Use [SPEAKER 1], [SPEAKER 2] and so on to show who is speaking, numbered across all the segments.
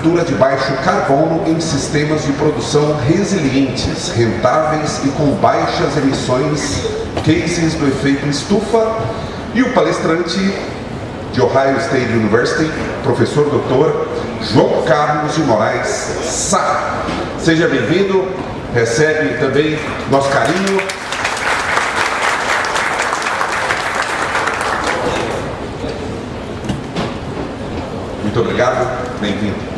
[SPEAKER 1] agricultura de baixo carbono em sistemas de produção resilientes, rentáveis e com baixas emissões, cases do efeito estufa, e o palestrante de Ohio State University, professor Dr. João Carlos de Moraes Sá. Seja bem-vindo, recebe também nosso carinho. Muito obrigado, bem-vindo.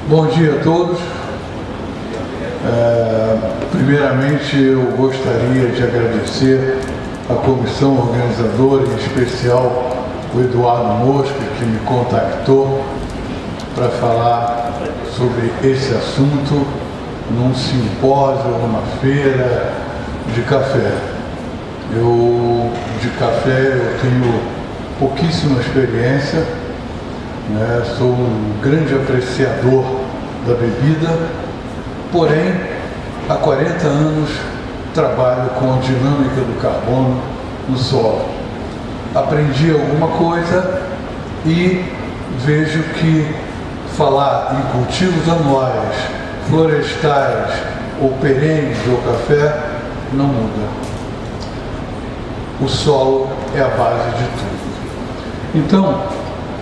[SPEAKER 2] Bom dia a todos. Primeiramente, eu gostaria de agradecer à comissão organizadora, em especial o Eduardo Mosca, que me contactou para falar sobre esse assunto num simpósio, numa feira de café. De café eu tenho pouquíssima experiência, né? Sou um grande apreciador da bebida, porém, há 40 anos trabalho com a dinâmica do carbono no solo. Aprendi alguma coisa e vejo que falar em cultivos anuais, florestais ou perenes ou café não muda. O solo é a base de tudo. Então,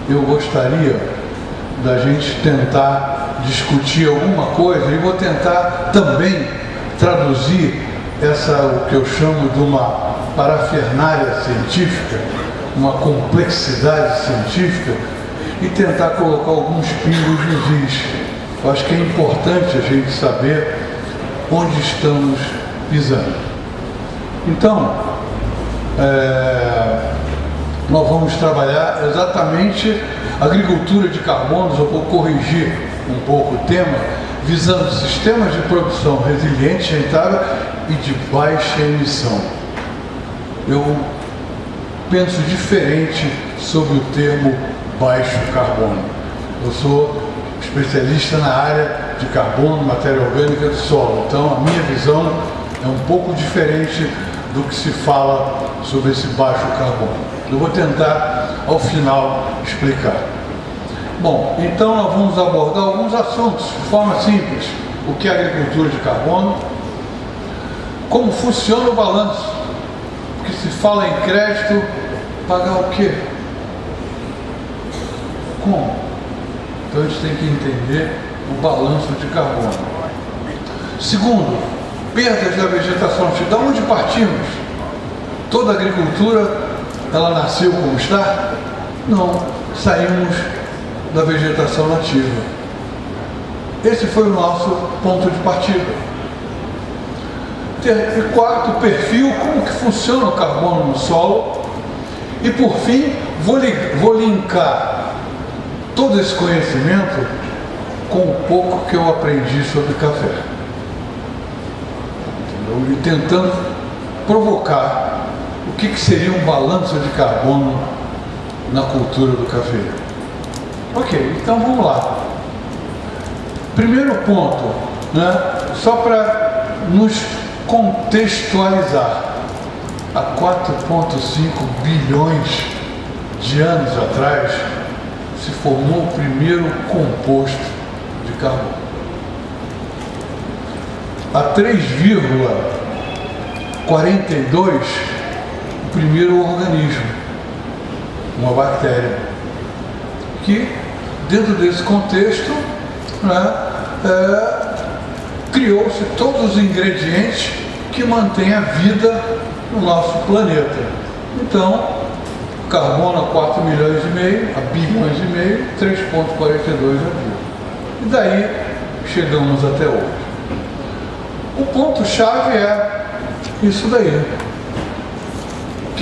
[SPEAKER 2] eu gostaria da gente tentar discutir alguma coisa e vou tentar também traduzir o que eu chamo de uma parafernália científica, uma complexidade científica, e tentar colocar alguns pingos nos is. Eu acho que é importante a gente saber onde estamos pisando. Então, nós vamos trabalhar exatamente agricultura de carbonos. Eu vou corrigir um pouco o tema, visando sistemas de produção resiliente, rentável e de baixa emissão. Eu penso diferente sobre o termo baixo carbono. Eu sou especialista na área de carbono, matéria orgânica do solo, então a minha visão é um pouco diferente do que se fala sobre esse baixo carbono. Eu vou tentar, ao final, explicar. Bom, então nós vamos abordar alguns assuntos de forma simples. O que é agricultura de carbono? Como funciona o balanço? Porque se fala em crédito, pagar o quê? Como? Então a gente tem que entender o balanço de carbono. Segundo, perdas da vegetação. De onde partimos? Toda a agricultura, ela nasceu como está? Não, saímos da vegetação nativa. Esse foi o nosso ponto de partida. E quarto, perfil, como que funciona o carbono no solo. E por fim, vou linkar todo esse conhecimento com o pouco que eu aprendi sobre café. Entendeu? E tentando provocar o que seria um balanço de carbono na cultura do café. Ok, então vamos lá. Primeiro ponto, né, só para nos contextualizar. Há 4,5 bilhões de anos atrás se formou o primeiro composto de carbono. Há 3,42 o primeiro organismo, uma bactéria, que dentro desse contexto, né, criou-se todos os ingredientes que mantêm a vida no nosso planeta. Então, carbono a 4 milhões e meio, a bilhões e meio, 3,42 a mil. E daí chegamos até hoje. O ponto-chave é isso daí. O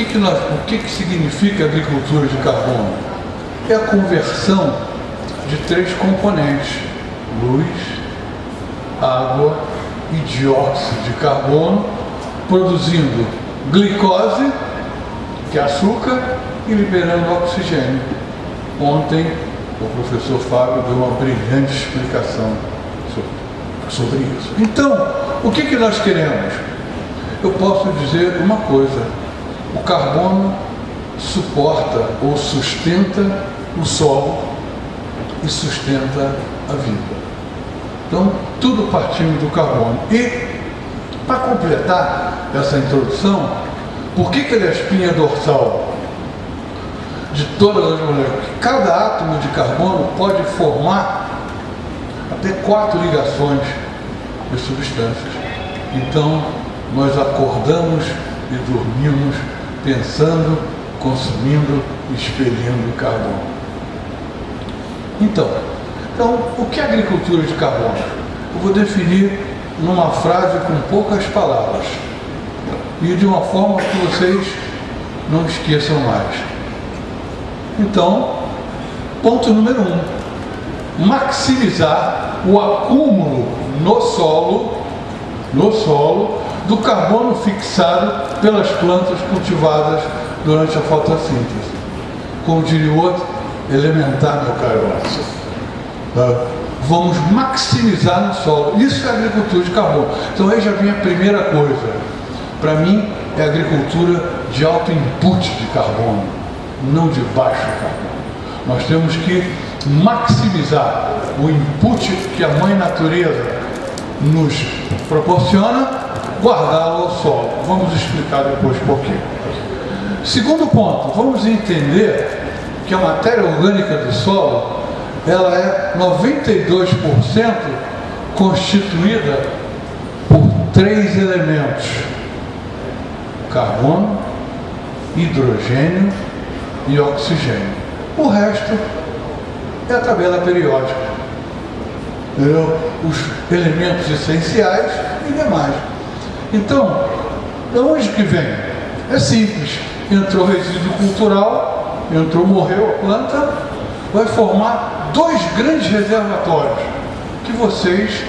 [SPEAKER 2] que significa agricultura de carbono? É a conversão de 3 componentes: luz, água e dióxido de carbono, produzindo glicose, que é açúcar, e liberando oxigênio. Ontem, o professor Fábio deu uma brilhante explicação sobre isso. Então, o que nós queremos? Eu posso dizer uma coisa: o carbono suporta ou sustenta o solo e sustenta a vida. Então, tudo partindo do carbono. E, para completar essa introdução, por que ele é a espinha dorsal de todas as moléculas? Cada átomo de carbono pode formar até 4 ligações de substâncias. Então, nós acordamos e dormimos pensando, consumindo e expelindo carbono. Então, o que é agricultura de carbono? Eu vou definir numa frase com poucas palavras e de uma forma que vocês não esqueçam mais. Então, ponto número 1: maximizar o acúmulo no solo do carbono fixado pelas plantas cultivadas durante a fotossíntese. Como diria o outro, elementar, meu caro Watson. Vamos maximizar no solo. Isso é agricultura de carbono. Então aí já vem a primeira coisa. Para mim, é agricultura de alto input de carbono, não de baixo carbono. Nós temos que maximizar o input que a mãe natureza nos proporciona, guardá-lo ao solo. Vamos explicar depois por quê. Segundo ponto, vamos entender que a matéria orgânica do solo, ela é 92% constituída por 3 elementos: carbono, hidrogênio e oxigênio. O resto é a tabela periódica, os elementos essenciais e demais. Então, de onde que vem? É simples: entrou resíduo cultural, morreu a planta, vai formar 2 grandes reservatórios que vocês,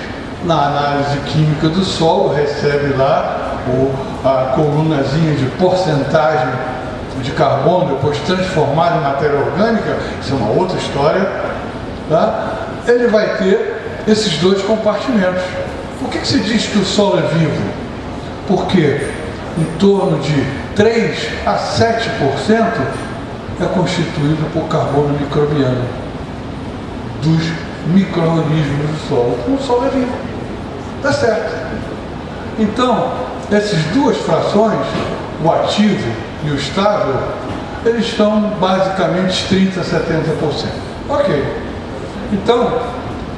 [SPEAKER 2] na análise química do solo, recebem lá a colunazinha de porcentagem de carbono, depois transformado em matéria orgânica. Isso é uma outra história, tá? Ele vai ter esses 2 compartimentos. Por que se diz que o solo é vivo? Porque em torno de 3 a 7% é constituído por carbono microbiano, dos micro-organismos do solo. Então, o solo é vivo. Tá certo. Então, essas 2 frações, o ativo e o estável, eles estão basicamente 30 a 70%. Ok. Então,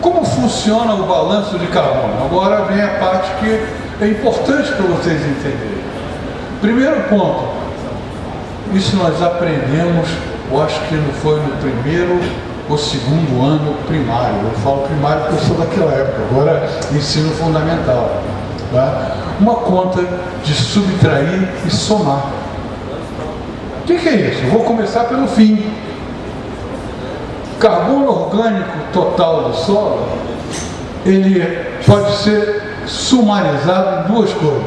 [SPEAKER 2] como funciona o balanço de carbono? Agora vem a parte que é importante para vocês entenderem. Primeiro ponto, isso nós aprendemos, eu acho que não foi no primeiro ou segundo ano primário. Eu falo primário porque eu sou daquela época, agora ensino fundamental. Tá? Uma conta de subtrair e somar. O que é isso? Eu vou começar pelo fim. Carbono orgânico total do solo, ele pode ser sumarizado em 2 coisas.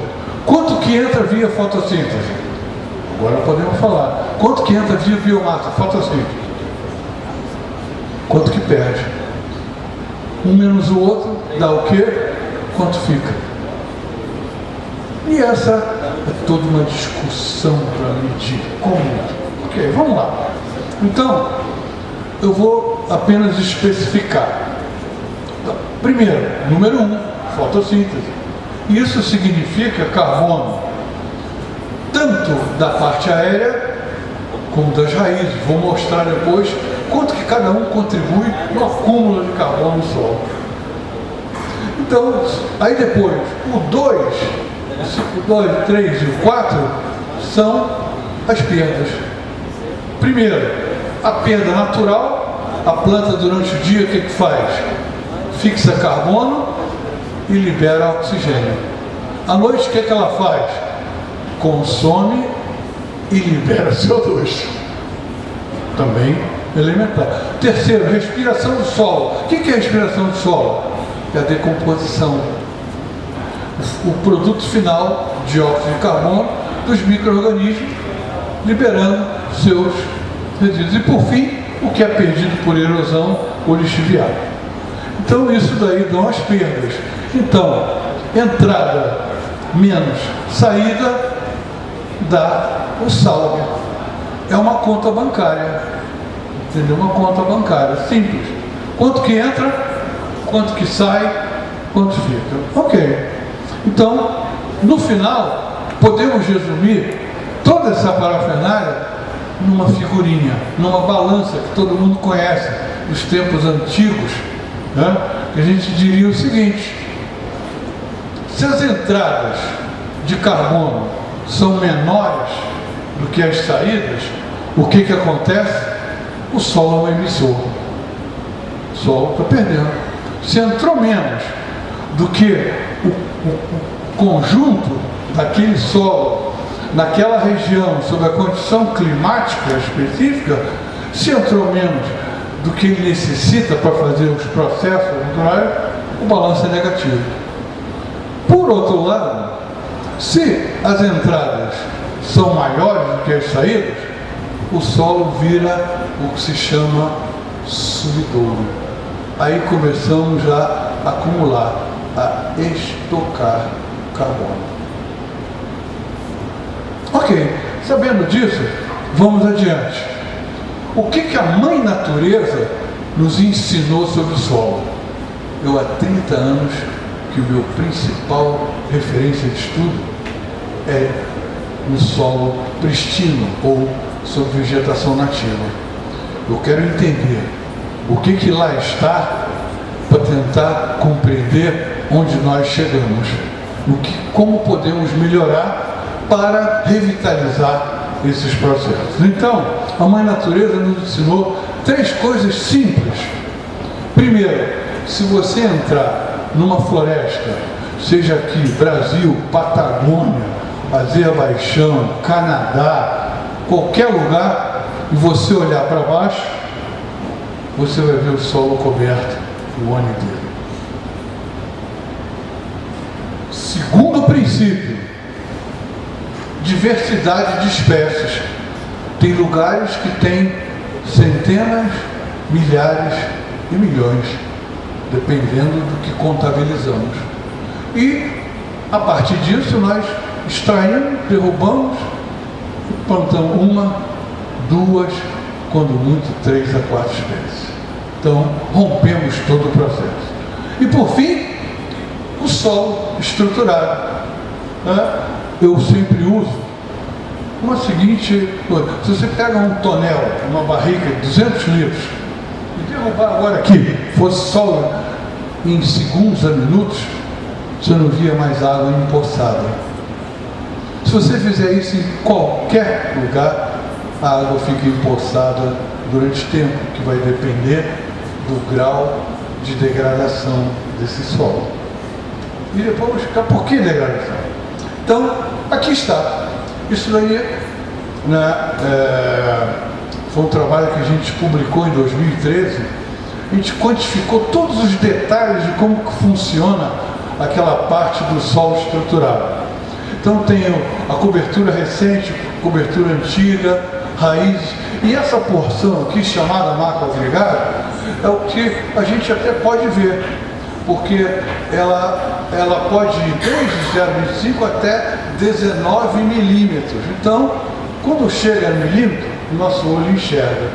[SPEAKER 2] Quanto que entra via fotossíntese? Agora podemos falar. Quanto que entra via biomassa? Fotossíntese. Quanto que perde? Um menos o outro dá o quê? Quanto fica? E essa é toda uma discussão para medir. Como? Ok, vamos lá. Então, eu vou apenas especificar. Primeiro, número 1, fotossíntese. Isso significa carbono, tanto da parte aérea como das raízes. Vou mostrar depois quanto que cada um contribui no acúmulo de carbono no solo. Então, aí depois, o 2, o 2, 3 e o 4 são as perdas. Primeiro, a perda natural. A planta durante o dia o que faz? Fixa carbono e libera oxigênio. À noite o que ela faz? Consome e libera CO2. Também elementar. Terceiro, respiração do solo. O que é respiração do solo? É a decomposição. o produto final, dióxido de carbono, dos micro-organismos, liberando seus resíduos. E por fim, o que é perdido por erosão ou lixiviado. Então isso daí dão as perdas. Então, entrada menos saída dá o saldo. É uma conta bancária. Entendeu? Uma conta bancária, simples. Quanto que entra, quanto que sai, quanto fica. Ok. Então, no final, podemos resumir toda essa parafernália numa figurinha, numa balança que todo mundo conhece dos tempos antigos, né? Que a gente diria o seguinte: se as entradas de carbono são menores do que as saídas, o que acontece? O solo é um emissor. O solo está perdendo. Se entrou menos do que o conjunto daquele solo, naquela região, sob a condição climática específica, se entrou menos do que ele necessita para fazer os processos naturais, o balanço é negativo. Por outro lado, se as entradas são maiores do que as saídas, o solo vira o que se chama sumidouro. Aí começamos já a acumular, a estocar carbono. Ok, sabendo disso, vamos adiante. O que a mãe natureza nos ensinou sobre o solo? Eu há 30 anos que o meu principal referência de estudo é no solo pristino ou sobre vegetação nativa. Eu quero entender o que lá está para tentar compreender onde nós chegamos, como podemos melhorar para revitalizar esses processos. Então, a Mãe Natureza nos ensinou 3 coisas simples. Primeiro, se você entrar numa floresta, seja aqui Brasil, Patagônia, Azerbaijão, Canadá, qualquer lugar, e você olhar para baixo, você vai ver o solo coberto o ano inteiro. Segundo princípio, diversidade de espécies. Tem lugares que tem centenas, milhares e milhões, dependendo do que contabilizamos. E, a partir disso, nós extraímos, derrubamos, plantamos 1, 2, quando muito 3 a 4 espécies. Então, rompemos todo o processo. E, por fim, o solo estruturado. Eu sempre uso uma seguinte coisa: se você pega um tonel, uma barriga de 200 litros, e derrubar agora aqui, fosse solo em segundos a minutos, você não via mais água empoçada. Se você fizer isso em qualquer lugar, a água fica empoçada durante tempo, que vai depender do grau de degradação desse solo. E depois vamos ficar, por que degradação? Então, aqui está. Isso daí, foi um trabalho que a gente publicou em 2013. A gente quantificou todos os detalhes de como que funciona aquela parte do solo estruturado. Então tem a cobertura recente, cobertura antiga, raízes, e essa porção aqui, chamada macro agregado, é o que a gente até pode ver, porque ela pode ir desde 0,25 até 19 milímetros. Então, quando chega no milímetro, o nosso olho enxerga.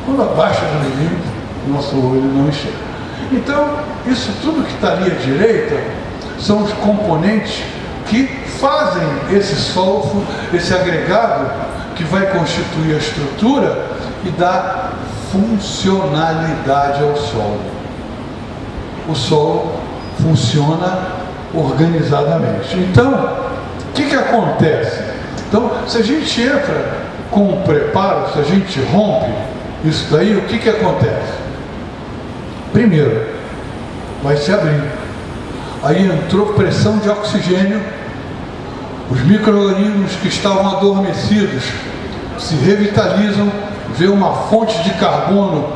[SPEAKER 2] Quando abaixa do milímetro, o nosso olho não enxerga. Então, isso tudo que está ali à direita são os componentes que fazem esse solo, esse agregado que vai constituir a estrutura e dar funcionalidade ao solo. O solo funciona organizadamente. Então, o que acontece? Então, se a gente entra com o preparo, se a gente rompe isso daí, o que acontece? Primeiro, vai se abrir. Aí entrou pressão de oxigênio, os micro-organismos que estavam adormecidos se revitalizam, vê uma fonte de carbono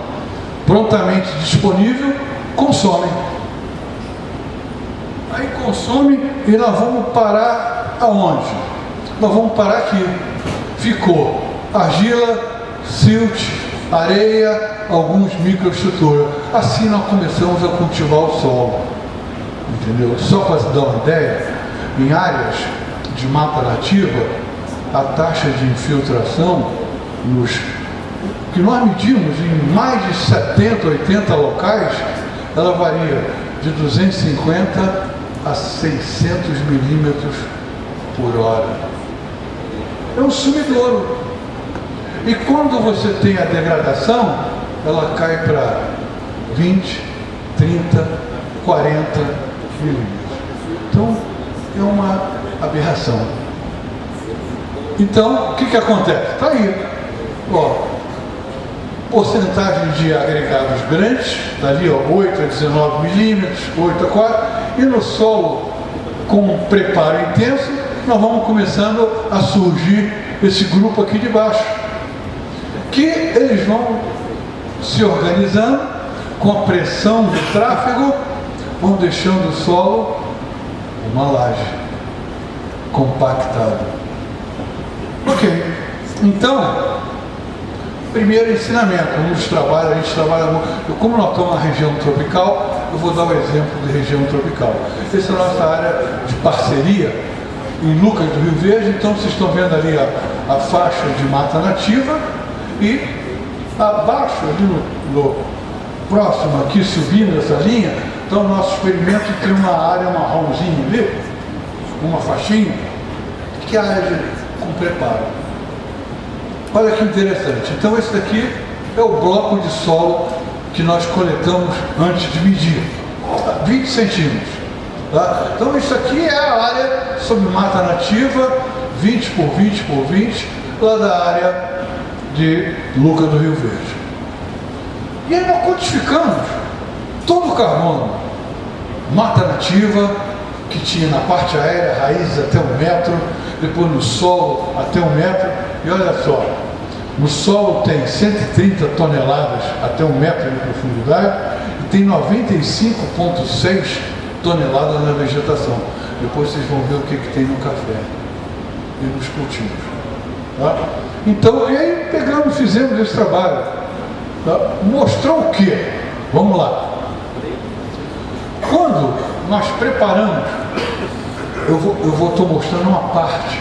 [SPEAKER 2] prontamente disponível, consomem. aí consome e nós vamos parar aonde? Nós vamos parar aqui. Ficou argila, silt, areia, alguns microestruturas. Assim nós começamos a cultivar o solo. Entendeu? Só para se dar uma ideia, em áreas de mata nativa, a taxa de infiltração que nós medimos em mais de 70, 80 locais, ela varia de 250 a 600 milímetros por hora. É um sumidouro. E quando você tem a degradação, ela cai para 20, 30, 40 milímetros. Então, é uma aberração. Então, o que acontece? Está aí. Ó, porcentagem de agregados grandes, está ali, ó, 8 a 19 milímetros, 8 a 4, e no solo com preparo intenso, nós vamos começando a surgir esse grupo aqui de baixo, que eles vão se organizando com a pressão do tráfego, vão deixando o solo uma laje compactada. Ok, então, primeiro ensinamento, nos trabalhos, a gente trabalha muito, como nós estamos na região tropical, eu vou dar um exemplo de região tropical. Essa é a nossa área de parceria em Lucas do Rio Verde, então vocês estão vendo ali a faixa de mata nativa e abaixo, ali no próximo aqui, subindo essa linha, então o nosso experimento tem uma área marronzinha ali, uma faixinha, que é a área com preparo. Olha que interessante. Então esse daqui é o bloco de solo que nós coletamos antes de medir, 20 centímetros. Tá? Então isso aqui é a área sob mata nativa, 20 por 20 por 20, lá da área de Lucas do Rio Verde. E aí nós quantificamos todo o carbono, mata nativa, que tinha na parte aérea, raízes até 1 metro, depois no solo até 1 metro, e olha só, no solo tem 130 toneladas até 1 metro de profundidade e tem 95,6 toneladas na vegetação. Depois vocês vão ver o que tem no café e nos cultivos. Tá? Então, e aí pegamos e fizemos esse trabalho. Tá? Mostrou o quê? Vamos lá. Quando nós preparamos, eu estou mostrando uma parte.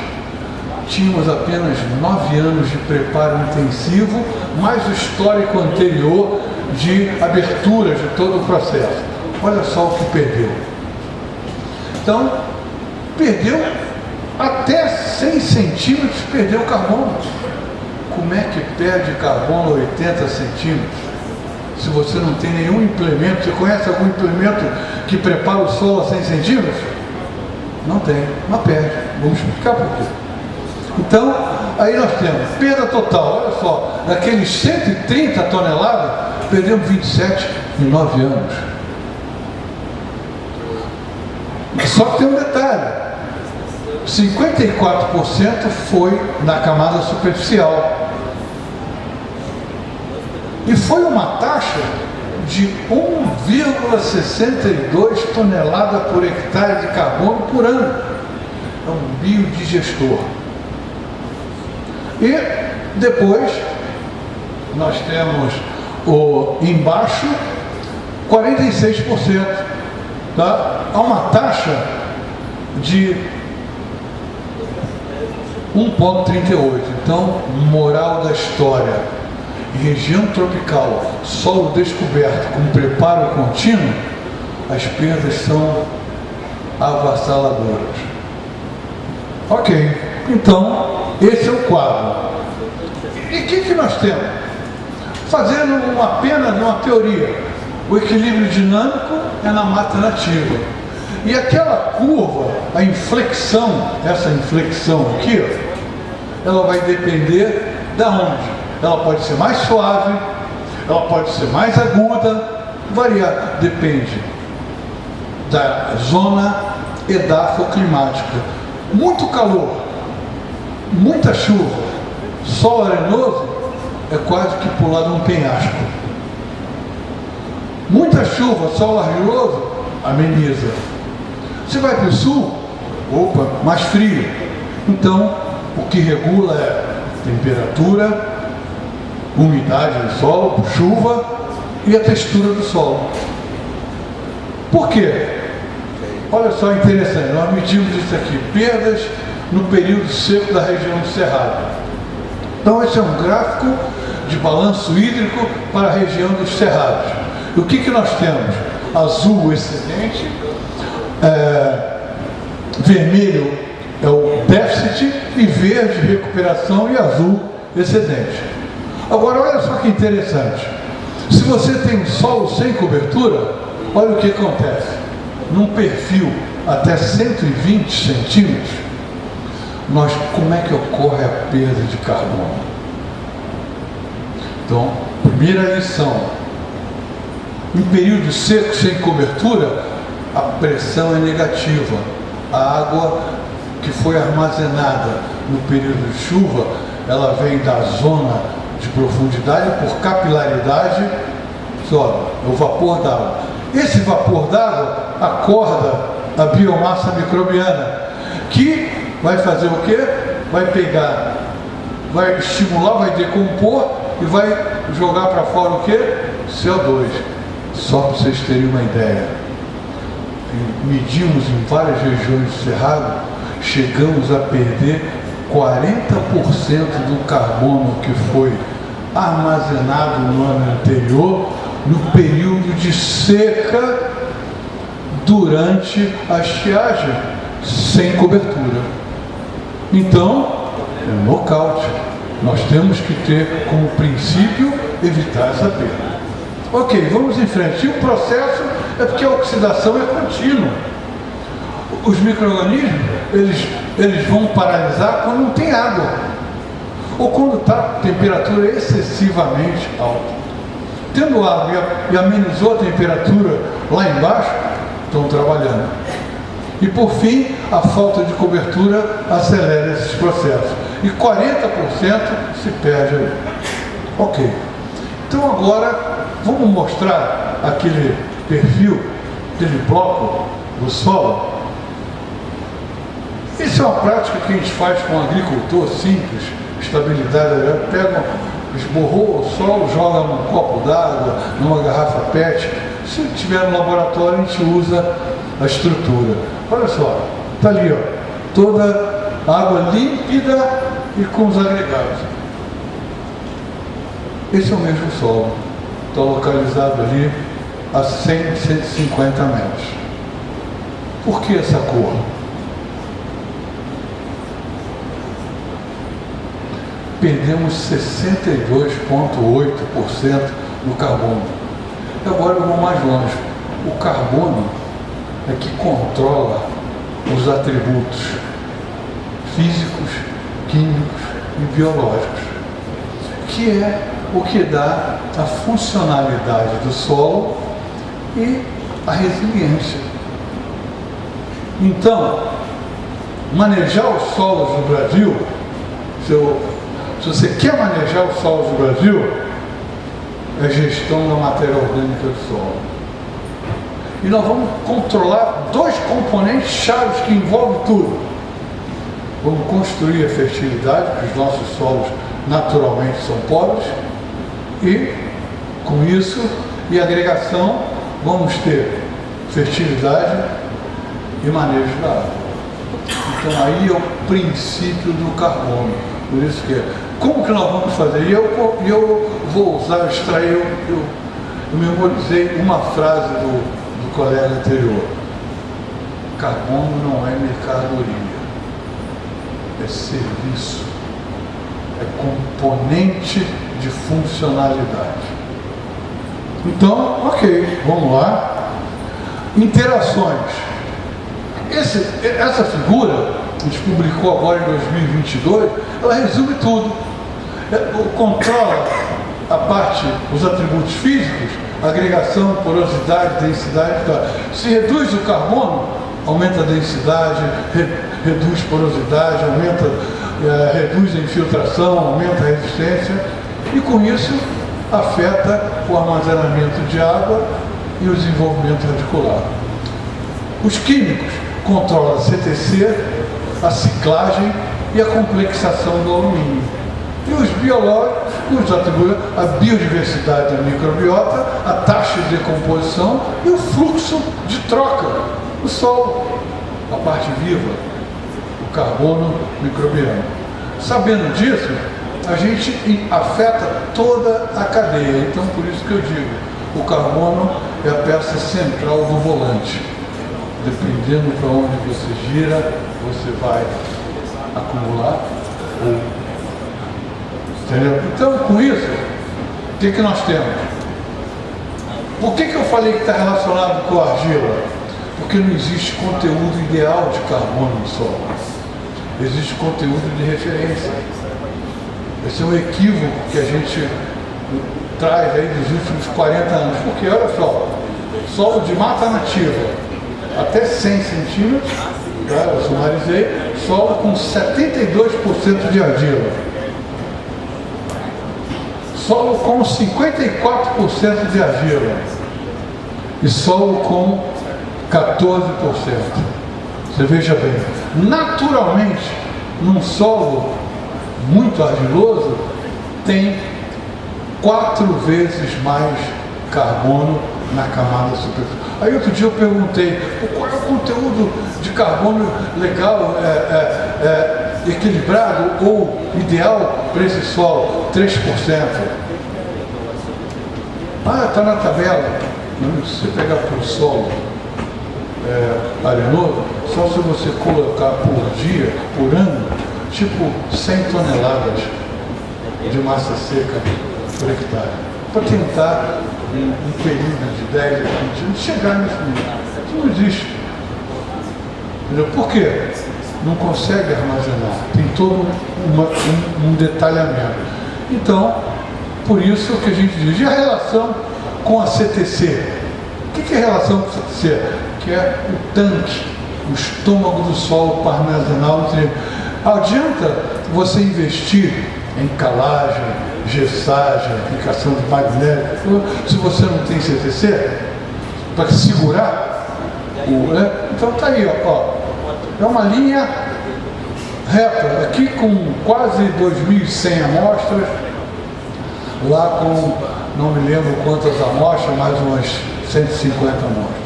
[SPEAKER 2] Tínhamos apenas 9 anos de preparo intensivo, mais o histórico anterior de abertura de todo o processo. Olha só o que perdeu. Então, perdeu até 100 centímetros, perdeu carbono. Como é que perde carbono 80 centímetros? Se você não tem nenhum implemento, você conhece algum implemento que prepara o solo a 100 centímetros? Não tem, mas perde. Vamos explicar por quê. Então, aí nós temos perda total, olha só, daqueles 130 toneladas, perdemos 27 em 9 anos. Só que tem um detalhe, 54% foi na camada superficial. E foi uma taxa de 1,62 toneladas por hectare de carbono por ano. É um biodigestor. E depois nós temos embaixo 46%. Tá? Há uma taxa de 1,38. Então, moral da história, em região tropical, solo descoberto com preparo contínuo, as perdas são avassaladoras. Ok, então esse é o quadro. E o que nós temos? Fazendo apenas uma teoria, o equilíbrio dinâmico é na mata nativa. E aquela curva, a inflexão, essa inflexão aqui, ó, ela vai depender da onde? Ela pode ser mais suave, ela pode ser mais aguda, variar, depende da zona edafoclimática. Muito calor, muita chuva, sol arenoso, é quase que pular de um penhasco. Muita chuva, sol argiloso, ameniza. Você vai para o sul, opa, mais frio. Então, o que regula é temperatura, umidade do solo, chuva e a textura do solo. Por quê? Olha só, interessante, nós medimos isso aqui, perdas no período seco da região do Cerrado. Então esse é um gráfico de balanço hídrico para a região dos Cerrados. E o que nós temos? Azul excedente, vermelho é o déficit e verde recuperação e azul excedente. Agora olha só que interessante, se você tem um solo sem cobertura, olha o que acontece. Num perfil até 120 centímetros, como é que ocorre a perda de carbono? Então, primeira lição, em período seco sem cobertura, a pressão é negativa. A água que foi armazenada no período de chuva, ela vem da zona de profundidade por capilaridade, sobe, é o vapor d'água. Esse vapor d'água acorda a biomassa microbiana, que vai fazer o quê? Vai pegar, vai estimular, vai decompor e vai jogar para fora o quê? CO2. Só para vocês terem uma ideia. Medimos em várias regiões do Cerrado, chegamos a perder 40% do carbono que foi armazenado no ano anterior, no período de seca, durante a estiagem, sem cobertura. Então, é nocaute. Nós temos que ter como princípio evitar essa perda. Ok, vamos em frente. E o processo é porque a oxidação é contínua. Os micro-organismos, eles vão paralisar quando não tem água, ou quando está a temperatura excessivamente alta. Tendo água e amenizou a temperatura lá embaixo, estão trabalhando. E por fim, a falta de cobertura acelera esses processos. E 40% se perde ali. Ok. Então agora, vamos mostrar aquele perfil, aquele bloco do solo. Isso é uma prática que a gente faz com um agricultor simples, estabilidade, pega, esborrou o solo, joga num copo d'água, numa garrafa PET. Se tiver no laboratório, a gente usa a estrutura. Olha só, está ali, ó, toda água límpida e com os agregados. Esse é o mesmo solo, está localizado ali a 100, 150 metros. Por que essa cor? Perdemos 62,8% do carbono. Agora eu vou mais longe. O carbono é que controla os atributos físicos, químicos e biológicos, que é o que dá a funcionalidade do solo e a resiliência. Então, manejar os solos no Brasil, se você quer manejar os solos do Brasil, é gestão da matéria orgânica do solo. E nós vamos controlar dois componentes chaves que envolvem tudo. Vamos construir a fertilidade, porque os nossos solos naturalmente são pobres, e com isso, e agregação, vamos ter fertilidade e manejo da água. Então aí é o princípio do carbono. Por isso que como que nós vamos fazer? E eu vou usar, extrair, eu memorizei uma frase do colega anterior. Carbono não é mercadoria, é serviço, é componente de funcionalidade. Então, ok, vamos lá. Interações. Essa figura, a gente publicou agora em 2022, ela resume tudo. Controla a parte, os atributos físicos, agregação, porosidade, densidade. Tá. Se reduz o carbono, aumenta a densidade, reduz porosidade, reduz a infiltração, aumenta a resistência, e com isso afeta o armazenamento de água e o desenvolvimento radicular. Os químicos controla a CTC, a ciclagem e a complexação do alumínio. E os biológicos atribuem a biodiversidade da microbiota, a taxa de decomposição e o fluxo de troca do solo, a parte viva, o carbono microbiano. Sabendo disso, a gente afeta toda a cadeia. Então, por isso que eu digo, o carbono é a peça central do volante. Dependendo para onde você gira, você vai acumular. Entendeu? Então, com isso, o que nós temos? Por que eu falei que está relacionado com a argila? Porque não existe conteúdo ideal de carbono no solo. Existe conteúdo de referência. Esse é um equívoco que a gente traz aí dos últimos 40 anos. Porque, olha só, solo de mata nativa, até 100 centímetros, tá? Eu sumarizei, solo com 72% de argila. Solo com 54% de argila. E solo com 14%. Você veja bem, naturalmente, num solo muito argiloso, tem 4 vezes mais carbono na camada superficial. Aí outro dia eu perguntei, qual é o conteúdo de carbono legal, equilibrado ou ideal para esse solo? 3%. Ah, está na tabela. Se você pegar para o solo arenoso, só se você colocar por dia, por ano, tipo 100 toneladas de massa seca por hectare, para tentar, em um período de 10 a 20 anos, chegar nesse nível. Isso não existe. Entendeu? Por quê? Não consegue armazenar. Tem todo um detalhamento. Então, por isso que a gente diz, e a relação com a CTC? O que é a relação com a CTC? Que é o tanque, o estômago do solo para armazenar o nutriente. Adianta você investir em calagem, gessagem, aplicação de magnésio, se você não tem CTC, para segurar então está aí, ó, é uma linha reta, aqui com quase 2.100 amostras, lá com, não me lembro quantas amostras, mais umas 150 amostras.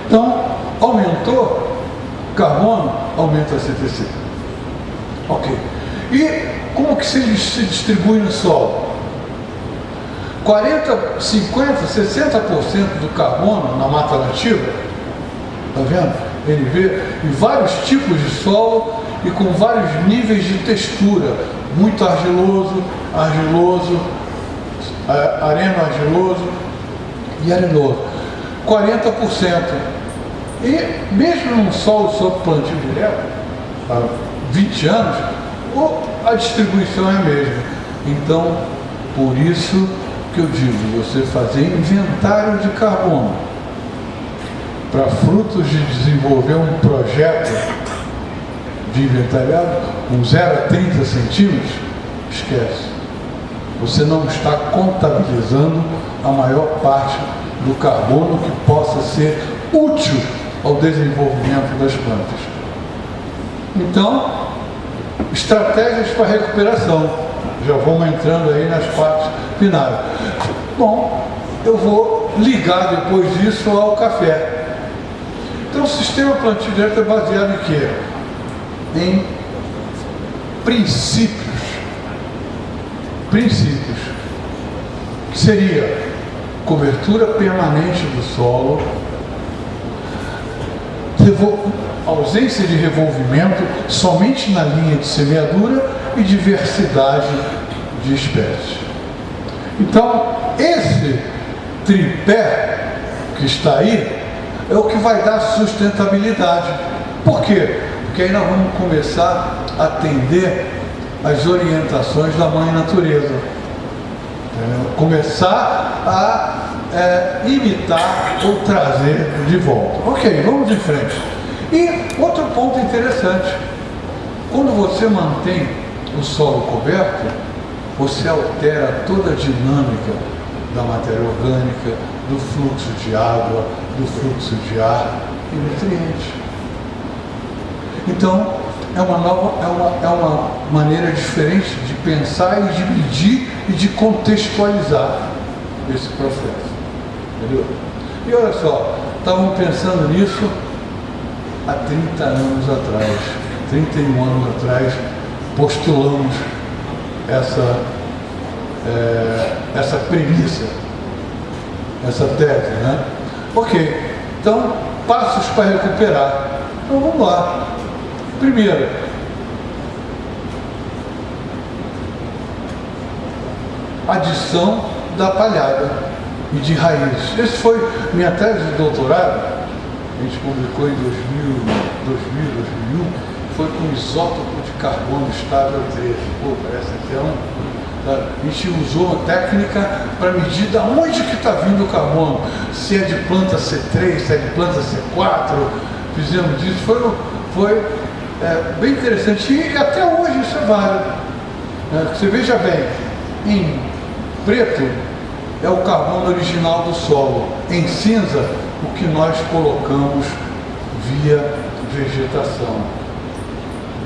[SPEAKER 2] Então, aumentou carbono, aumenta a CTC. Ok. E como que se distribui no solo? 40, 50, 60% do carbono na mata nativa, tá vendo? NV, em vários tipos de solo e com vários níveis de textura, muito argiloso, areno-argiloso e arenoso. 40%. E mesmo num solo sob plantio direto, há 20 anos, a distribuição é a mesma. Então, por isso que eu digo, você fazer inventário de carbono para frutos de desenvolver um projeto de inventariado com 0 a 30 centímetros, esquece. Você não está contabilizando a maior parte do carbono que possa ser útil ao desenvolvimento das plantas. Então, estratégias para recuperação. Já vamos entrando aí nas partes finais. Bom, eu vou ligar depois disso ao café. Então, o sistema plantio direto é baseado em quê? Em princípios. Que seria cobertura permanente do solo, ausência de revolvimento somente na linha de semeadura e diversidade de espécies. Então, esse tripé que está aí é o que vai dar sustentabilidade. Por quê? Porque aí nós vamos começar a atender as orientações da Mãe Natureza. Começar a imitar ou trazer de volta. Ok, vamos em frente. E outro ponto interessante, quando você mantém o solo coberto, você altera toda a dinâmica da matéria orgânica, do fluxo de água, do fluxo de ar. e nutrientes. Então, é uma maneira diferente de pensar e de medir e de contextualizar esse processo. Entendeu? E olha só, estavam pensando nisso há 30 anos atrás, 31 anos atrás, postulamos essa premissa, essa tese, né? Ok, então, passos para recuperar. Então, vamos lá. Primeiro, adição da palhada e de raízes. Esse foi minha tese de doutorado, a gente publicou em 2001, foi com isótopo de carbono estável 13. Pô, parece até a gente usou a técnica para medir de onde que está vindo o carbono, se é de planta C3, se é de planta C4, fizemos isso, foi bem interessante, e até hoje isso é válido. Você veja bem, em preto é o carbono original do solo, em cinza o que nós colocamos via vegetação,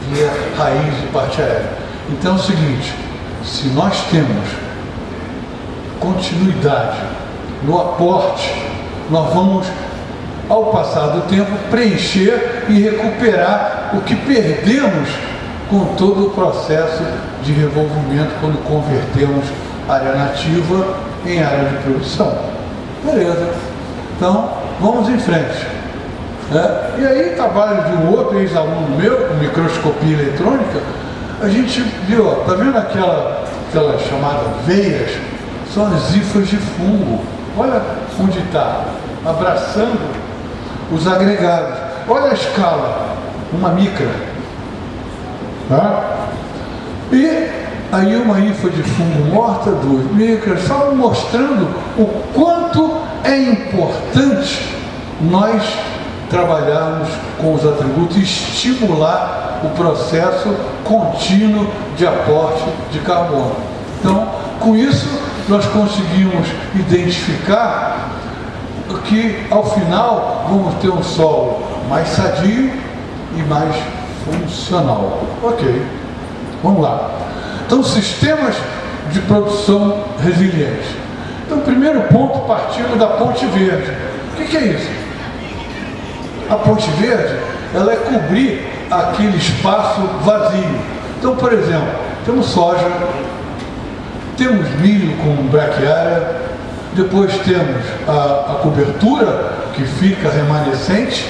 [SPEAKER 2] via raiz e parte aérea. Então é o seguinte, se nós temos continuidade no aporte, nós vamos, ao passar do tempo, preencher e recuperar o que perdemos com todo o processo de revolvimento quando convertemos área nativa em área de produção. Beleza. Então, vamos em frente. E aí, trabalho de um outro ex-aluno meu, com microscopia eletrônica, a gente viu, tá vendo aquelas chamadas veias? São as hifas de fungo. Olha onde está, abraçando os agregados. Olha a escala, uma micra. E aí uma hifa de fungo morta, 2 micras, só mostrando o quanto é importante nós trabalharmos com os atributos e estimular o processo contínuo de aporte de carbono. Então, com isso, nós conseguimos identificar que, ao final, vamos ter um solo mais sadio e mais funcional. Ok, vamos lá. Então, sistemas de produção resilientes. Então, primeiro ponto, partindo da ponte verde. O que é isso? A ponte verde, ela é cobrir aquele espaço vazio. Então, por exemplo, temos soja, temos milho com braquiária, depois temos a cobertura que fica remanescente,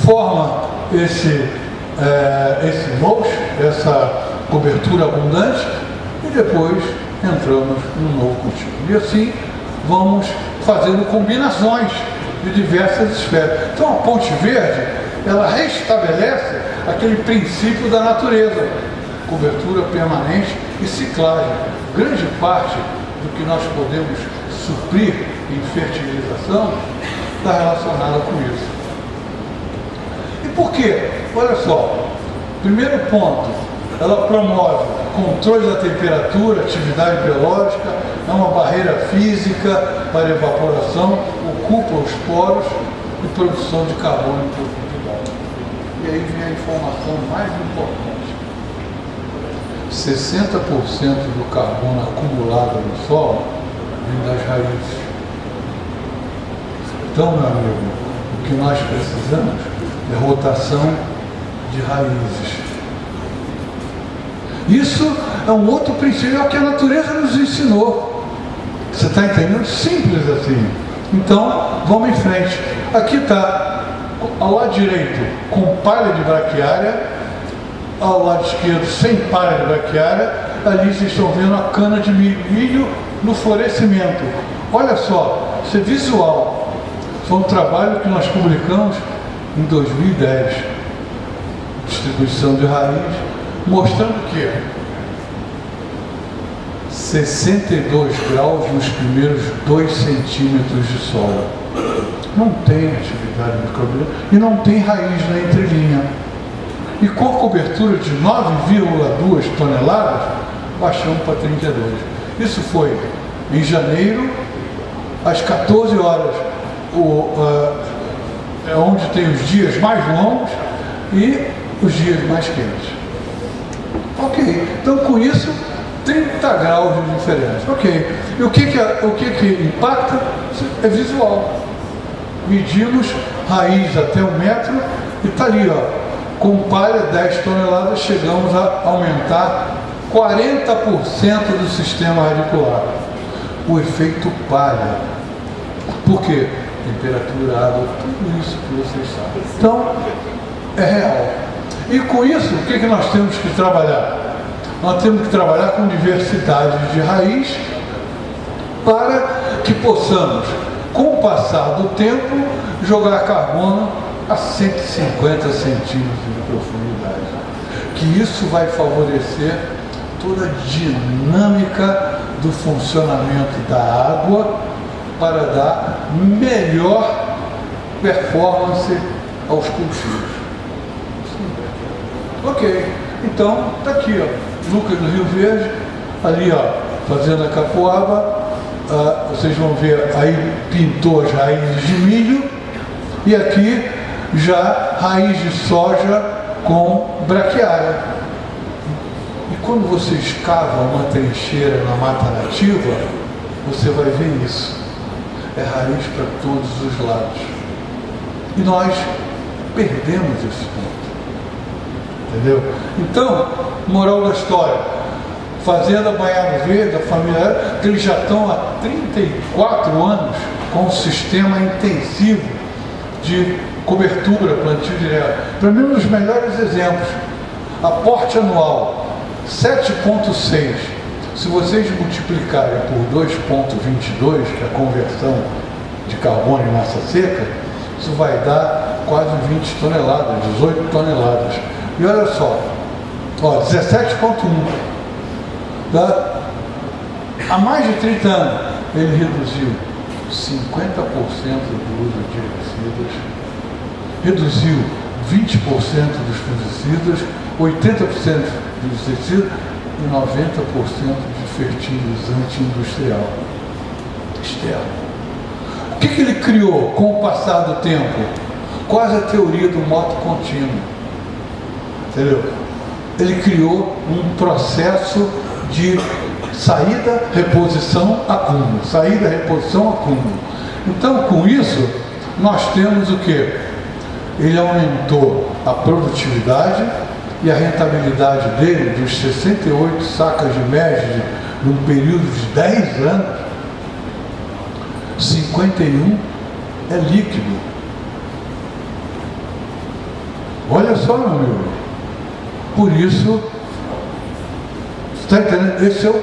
[SPEAKER 2] forma esse mulch, essa cobertura abundante, e depois entramos no novo cultivo. E assim vamos fazendo combinações de diversas espécies. Então a ponte verde, ela restabelece aquele princípio da natureza, cobertura permanente e ciclagem. Grande parte do que nós podemos suprir em fertilização está relacionada com isso. E por quê? Olha só, primeiro ponto, ela promove controle da temperatura, atividade biológica, é uma barreira física para evaporação, ocupa os poros e produção de carbono em profundidade. E aí vem a informação mais importante. 60% do carbono acumulado no solo vem das raízes. Então, meu amigo, o que nós precisamos é rotação de raízes. Isso é um outro princípio, é o que a natureza nos ensinou. Você está entendendo? Simples assim. Então, vamos em frente. Aqui está, ao lado direito, com palha de braquiária, ao lado esquerdo, sem palha de braquiária. Ali vocês estão vendo a cana de milho no florescimento. Olha só, isso é visual. Foi um trabalho que nós publicamos em 2010. Distribuição de raiz, mostrando que 62 graus nos primeiros 2 centímetros de solo. Não tem atividade microbiana e não tem raiz na entrelinha. E com a cobertura de 9,2 toneladas, baixamos para 32. Isso foi em janeiro, às 14 horas. é onde tem os dias mais longos e os dias mais quentes. Ok, então com isso 30 graus de diferença. Ok, e o que impacta? É visual. Medimos raiz até 1 metro e está ali, ó, com palha 10 toneladas, chegamos a aumentar 40% do sistema radicular. O efeito palha. Por quê? Temperatura, água, tudo isso que vocês sabem. Então, é real. E com isso, o que nós temos que trabalhar? Nós temos que trabalhar com diversidade de raiz para que possamos, com o passar do tempo, jogar carbono a 150 centímetros de profundidade. Que isso vai favorecer toda a dinâmica do funcionamento da água para dar melhor performance aos cultivos. Ok, então está aqui, ó, Lucas do Rio Verde, ali, ó, Fazenda Capoaba, vocês vão ver aí pintou as raízes de milho e aqui já raiz de soja com braquiária. E quando você escava uma trincheira na mata nativa, você vai ver isso. É raiz para todos os lados. E nós perdemos esse ponto. Entendeu? Então, moral da história, Fazenda Banhado Verde, a família, eles já estão há 34 anos com um sistema intensivo de cobertura, plantio direto. Para mim, um dos melhores exemplos, aporte anual 7,6. Se vocês multiplicarem por 2,22, que é a conversão de carbono em massa seca, isso vai dar quase 20 toneladas, 18 toneladas. E olha só, ó, 17,1. Tá? Há mais de 30 anos, ele reduziu 50% do uso de herbicidas, reduziu 20% dos fungicidas, 80% dos inseticidas e 90% de fertilizante industrial externo. O que ele criou com o passar do tempo? Quase a teoria do moto contínuo. Entendeu? Ele criou um processo de saída, reposição, acúmulo. Saída, reposição, acúmulo. Então, com isso, nós temos o quê? Ele aumentou a produtividade e a rentabilidade dele, dos 68 sacas de média, num período de 10 anos, 51 é líquido. Olha só, meu amigo. Por isso, está entendendo? Esse é o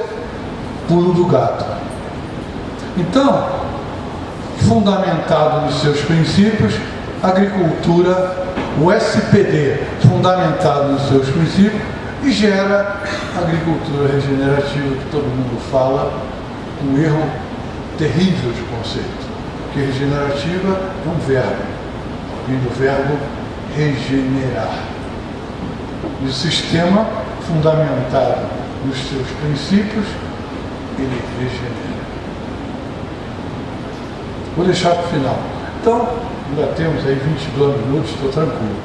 [SPEAKER 2] pulo do gato. Então, fundamentado nos seus princípios, agricultura, o SPD, fundamentado nos seus princípios, e gera agricultura regenerativa, que todo mundo fala, um erro terrível de conceito. Porque regenerativa é um verbo, vem do verbo regenerar. E o sistema fundamentado nos seus princípios, ele regenera. Vou deixar para o final. Então, ainda temos aí 22 minutos, estou tranquilo.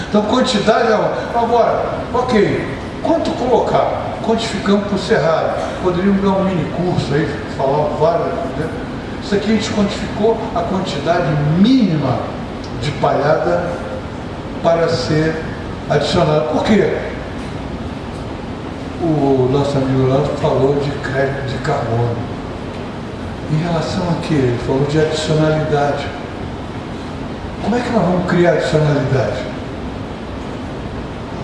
[SPEAKER 2] Então, quantidade, agora, ok, quanto colocar? Quantificamos por cerrado. Poderíamos dar um mini curso aí, falar várias, né? Isso aqui a gente quantificou a quantidade mínima de palhada para ser adicionada. Por quê? O nosso amigo lá falou de crédito de carbono. Em relação a quê? Ele falou de adicionalidade. Como é que nós vamos criar adicionalidade?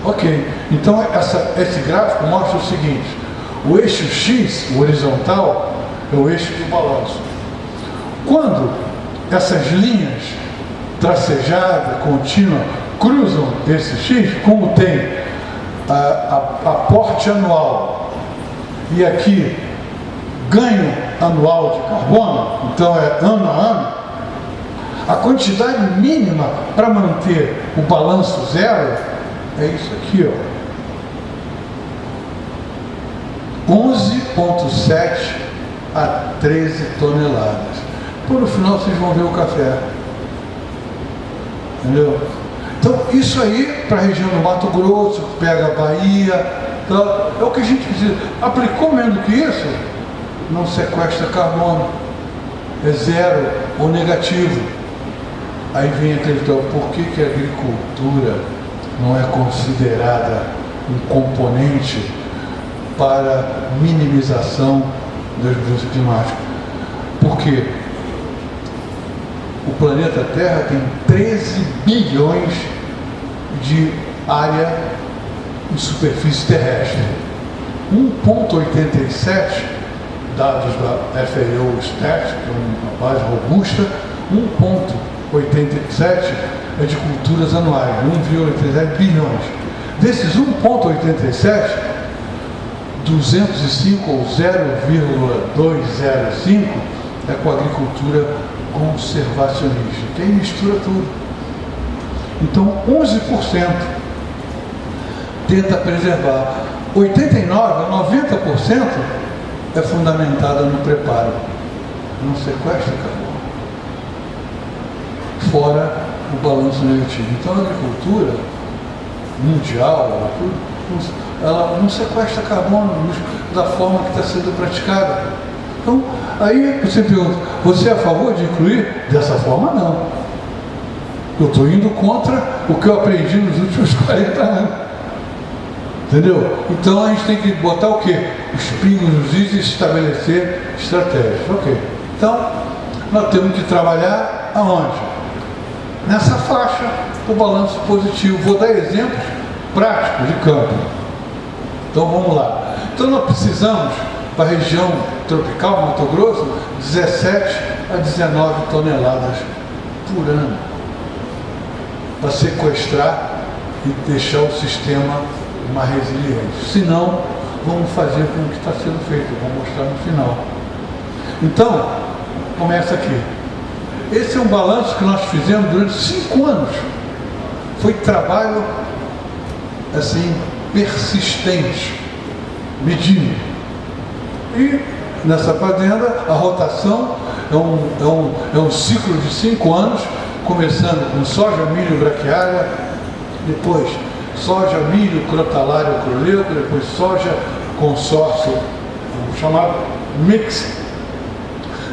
[SPEAKER 2] Ok, então esse gráfico mostra o seguinte: o eixo X, o horizontal, é o eixo do balanço. Quando essas linhas tracejada, contínua, cruzam esse X, como tem aporte anual e aqui ganho anual de carbono, então é ano a ano, a quantidade mínima para manter o balanço zero é isso aqui, ó, 11,7 a 13 toneladas. Por no final vocês vão ver o café. Entendeu? Então, isso aí, para a região do Mato Grosso, pega a Bahia, então, é o que a gente precisa. Aplicou menos do que isso, não sequestra carbono, é zero ou negativo. Aí vem aquele então, por que a agricultura não é considerada um componente para minimização das mudanças climáticas? Porque o planeta Terra tem 13 bilhões de área em superfície terrestre. 1,87, dados da FAO Stat, que é uma base robusta, 1,87 é de culturas anuais, 1,87 bilhões. Desses 1,87, 205 ou 0,205 é com a agricultura conservacionista, que aí mistura tudo. Então, 11% tenta preservar. 89% a 90% é fundamentada no preparo. Não sequestra carbono. Fora o balanço negativo. Então, a agricultura mundial, ela não sequestra carbono da forma que está sendo praticada. Então, aí você pergunta, você é a favor de incluir? Dessa forma, não. Eu estou indo contra o que eu aprendi nos últimos 40 anos. Entendeu? Então, a gente tem que botar o quê? Os pingos nos is e estabelecer estratégias. Ok. Então, nós temos que trabalhar aonde? Nessa faixa do balanço positivo. Vou dar exemplos práticos de campo. Então, vamos lá. Então, nós precisamos, para a região tropical, Mato Grosso, 17 a 19 toneladas por ano para sequestrar e deixar o sistema mais resiliente. Se não, vamos fazer com o que está sendo feito, eu vou mostrar no final. Então, começa aqui. Esse é um balanço que nós fizemos durante 5 anos. Foi trabalho, assim, persistente, medindo. E nessa fazenda, a rotação é um ciclo de 5 anos, começando com soja, milho, braquiária, depois soja, milho, crotalária, croleuco, depois soja, consórcio, chamado mix,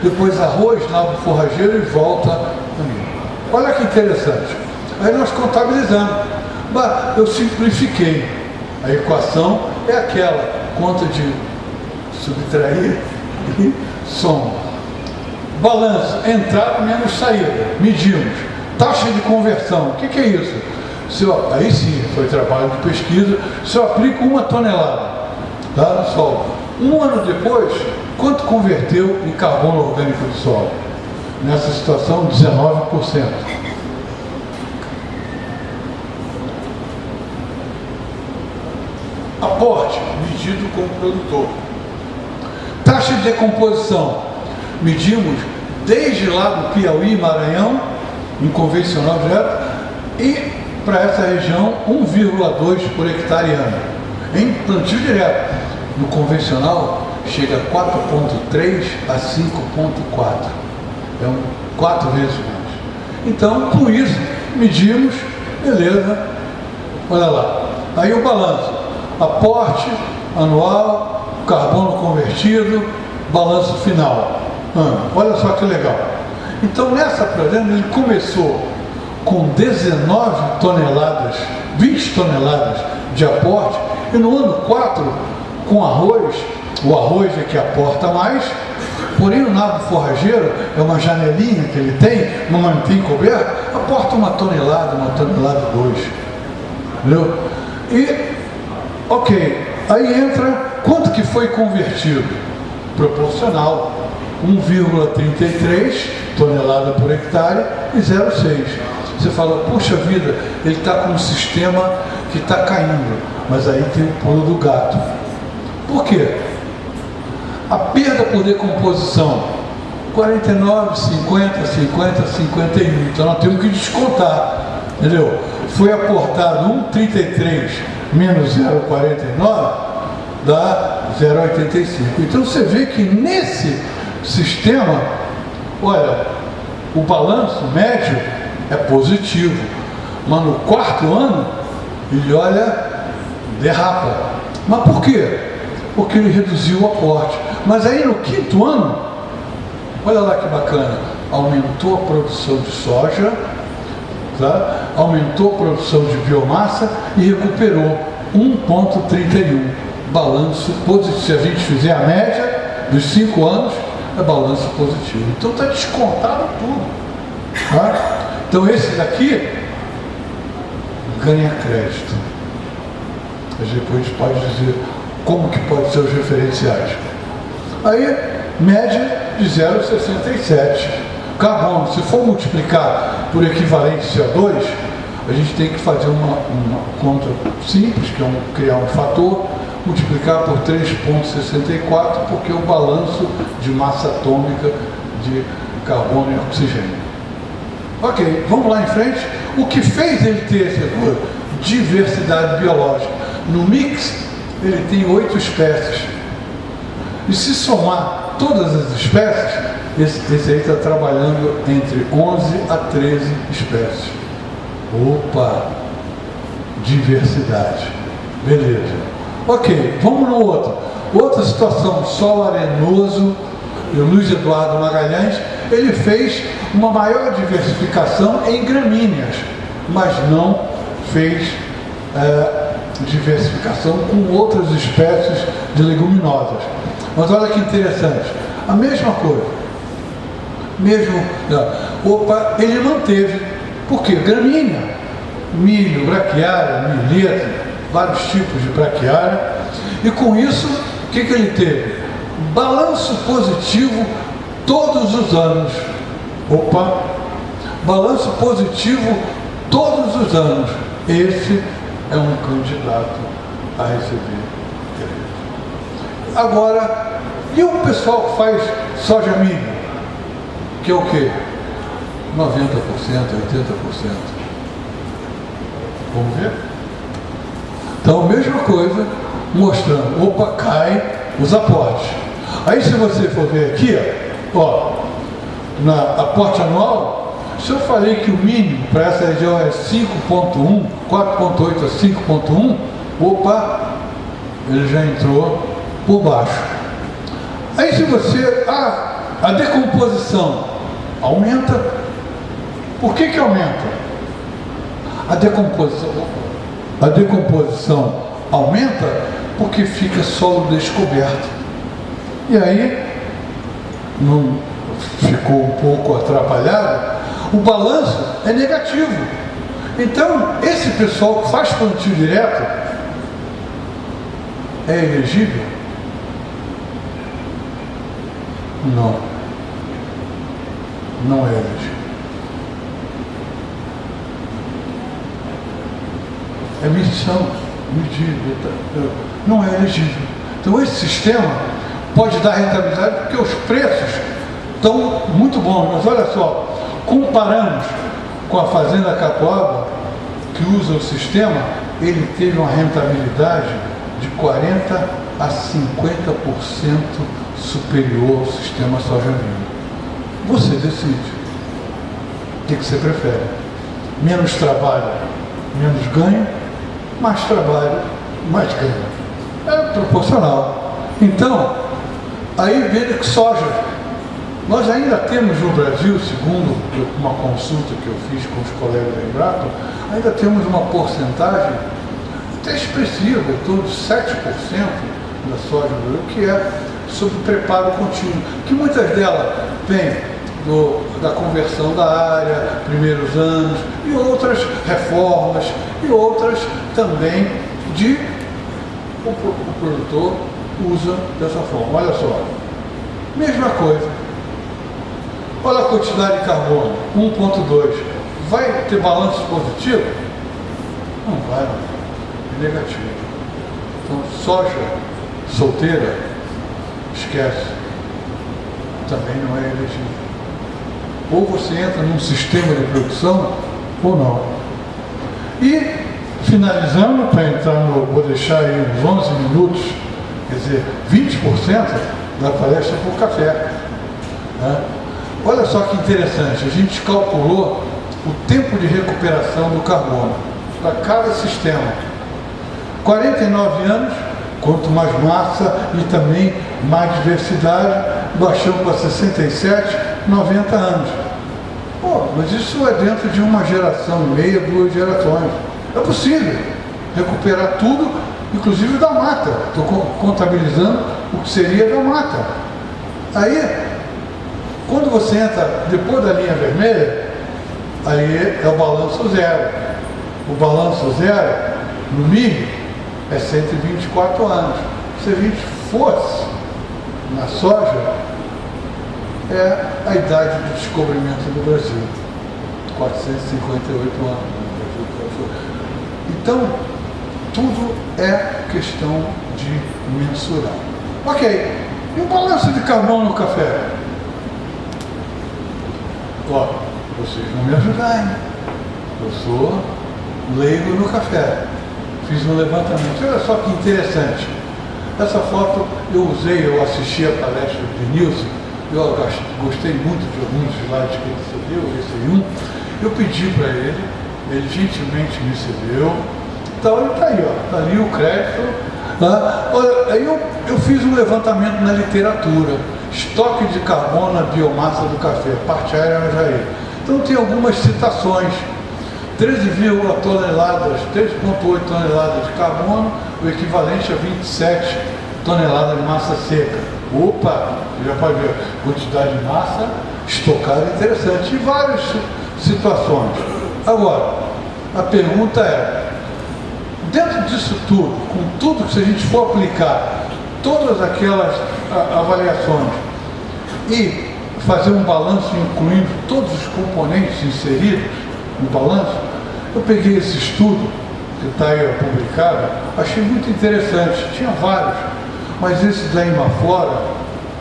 [SPEAKER 2] depois arroz, nabo forrageiro e volta a milho. Olha que interessante. Aí nós contabilizamos. Eu simplifiquei. A equação é aquela, conta de subtrair e soma. Balanço, entrada menos saída. Medimos. Taxa de conversão. O que é isso? Aí sim, foi trabalho de pesquisa. Se eu aplico 1 tonelada, tá, no solo, 1 ano depois, quanto converteu em carbono orgânico do solo? Nessa situação, 19%. Aporte, medido com o produtor. Taxa de decomposição, medimos desde lá do Piauí e Maranhão, em convencional direto, e para essa região 1,2 por hectare ano. Em plantio direto, no convencional, chega a 4,3 a 5,4. É 4 vezes mais. Então, com isso, medimos, beleza, olha lá. Aí o balanço, aporte anual, carbono convertido, balanço final. Olha só que legal. Então, nessa fazenda, ele começou com 19 toneladas, 20 toneladas de aporte, e no ano 4, com arroz, o arroz é que aporta mais, porém o nabo forrageiro é uma janelinha que ele tem, não mantém coberto, aporta 1 tonelada, 2. Entendeu? E, ok, aí entra, quanto que foi convertido? Proporcional, 1,33 tonelada por hectare e 0,6. Você fala, puxa vida, ele está com um sistema que está caindo, mas aí tem o pulo do gato. Por quê? A perda por decomposição, 49, 50, 50, 51. Então nós temos que descontar, entendeu? Foi aportado 1,33 menos 0,49 dá 0,85. Então você vê que nesse sistema, olha, o balanço médio é positivo. Mas no quarto ano, ele olha, derrapa. Mas por quê? Porque ele reduziu o aporte. Mas aí no quinto ano, olha lá que bacana, aumentou a produção de soja, tá? Aumentou a produção de biomassa e recuperou 1,31. Balanço positivo. Se a gente fizer a média dos 5 anos, é balanço positivo. Então está descontado tudo. Tá? Então esse daqui ganha crédito. Mas depois a gente pode dizer como que pode ser os referenciais. Aí, média de 0,67. Carbono, se for multiplicar por equivalente CO2, a gente tem que fazer uma conta simples, que é criar um fator, multiplicar por 3,64, porque é o balanço de massa atômica de carbono e oxigênio. Ok, vamos lá em frente. O que fez ele ter essa diversidade biológica? No mix, ele tem 8 espécies. E se somar todas as espécies, esse aí está trabalhando entre 11 a 13 espécies. Opa! Diversidade. Beleza. Ok, vamos no outro. Outra situação, solo arenoso, o Luiz Eduardo Magalhães, ele fez uma maior diversificação em gramíneas, mas não fez diversificação com outras espécies de leguminosas. Mas olha que interessante, a mesma coisa. Ele manteve. Por quê? Gramínea, milho, braquiária, milheto, vários tipos de braquiária. E com isso, o que ele teve? Balanço positivo todos os anos. Balanço positivo todos os anos. Esse é um candidato a receber crédito. Agora, e o pessoal que faz soja milho? Que é o quê? 90%, 80%. Vamos ver? Então, mesma coisa, mostrando, cai os aportes. Aí, se você for ver aqui, na aporte anual, se eu falei que o mínimo para essa região é 5,1, 4,8 a 5,1, ele já entrou por baixo. Aí, se você... a decomposição aumenta. Por que aumenta? A decomposição aumenta porque fica solo descoberto. E aí, não ficou um pouco atrapalhado, o balanço é negativo. Então, esse pessoal que faz plantio direto é elegível? Não. Não é elegível. É medição, não é elegível. Então esse sistema pode dar rentabilidade porque os preços estão muito bons. Mas olha só, comparamos com a Fazenda Capoaba, que usa o sistema, ele teve uma rentabilidade de 40% a 50% superior ao sistema soja milho. Você decide. O que você prefere? Menos trabalho, menos ganho, mais trabalho, mais ganho. É proporcional. Então, aí veja que soja, nós ainda temos no Brasil, segundo uma consulta que eu fiz com os colegas da Embrapa, ainda temos uma porcentagem até expressiva, em torno de 7% da soja do Brasil, que é sobre preparo contínuo, que muitas delas vêm da conversão da área, primeiros anos, e outras reformas, e outras também o produtor usa dessa forma. Olha só, mesma coisa. Olha a quantidade de carbono, 1,2. Vai ter balanço positivo? Não vai, é negativo. Então, soja solteira, esquece. Também não é elegível. Ou você entra num sistema de produção, ou não. E, finalizando, para entrar vou deixar aí uns 11 minutos, quer dizer, 20% da palestra por café. Né? Olha só que interessante, a gente calculou o tempo de recuperação do carbono para cada sistema. 49 anos, quanto mais massa e também mais diversidade, baixamos para 67, 90 anos. Pô, mas isso é dentro de uma geração e meia, 2 gerações. É possível recuperar tudo, inclusive da mata. Estou contabilizando o que seria da mata. Aí, quando você entra depois da linha vermelha, aí é o balanço zero. O balanço zero, no milho, é 124 anos. Se a gente fosse na soja, é a idade do descobrimento do Brasil, 458 anos. Então, tudo é questão de mensurar. Ok, e o balanço de carbono no café? Ó, vocês vão me ajudar, hein? Eu sou leigo no café. Fiz um levantamento. Olha só que interessante. Essa foto eu assisti a palestra de Nilson, eu gostei muito de alguns slides que ele recebeu, esse aí eu pedi para ele gentilmente me recebeu. Então ele está aí, ó, está ali o crédito. Tá? Olha, aí eu fiz um levantamento na literatura, estoque de carbono na biomassa do café, parte aérea no Jair. Então tem algumas citações. 13,8 toneladas de carbono, o equivalente a 27 toneladas de massa seca. Opa, você já pode ver a quantidade de massa estocada interessante em várias situações. Agora, a pergunta é, dentro disso tudo, com tudo que se a gente for aplicar, todas aquelas avaliações e fazer um balanço incluindo todos os componentes inseridos no balanço, eu peguei esse estudo que está aí publicado, achei muito interessante, tinha vários, mas esse da Imaflora,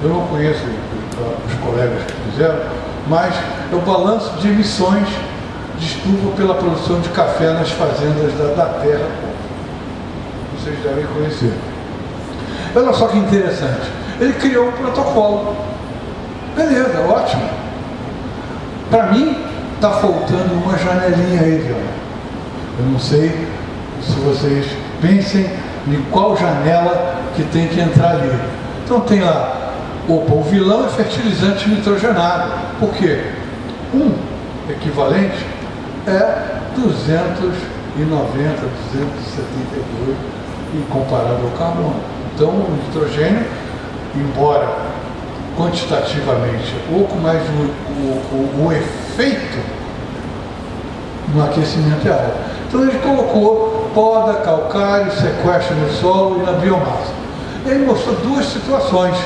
[SPEAKER 2] eu não conheço os colegas que fizeram, mas é o balanço de emissões de estufa pela produção de café nas fazendas da terra, vocês devem conhecer. Olha só que interessante, ele criou um protocolo, beleza, ótimo. Para mim, está faltando uma janelinha aí, viu? Eu não sei se vocês pensem em qual janela que tem que entrar ali. Então tem lá, opa, o vilão é fertilizante nitrogenado. Por quê? Um equivalente é 290, 272 comparado ao carbono. Então o nitrogênio, embora quantitativamente pouco, mas o efeito no aquecimento é alto. Então ele colocou poda, calcário, sequestro no solo e na biomassa. Ele mostrou duas situações.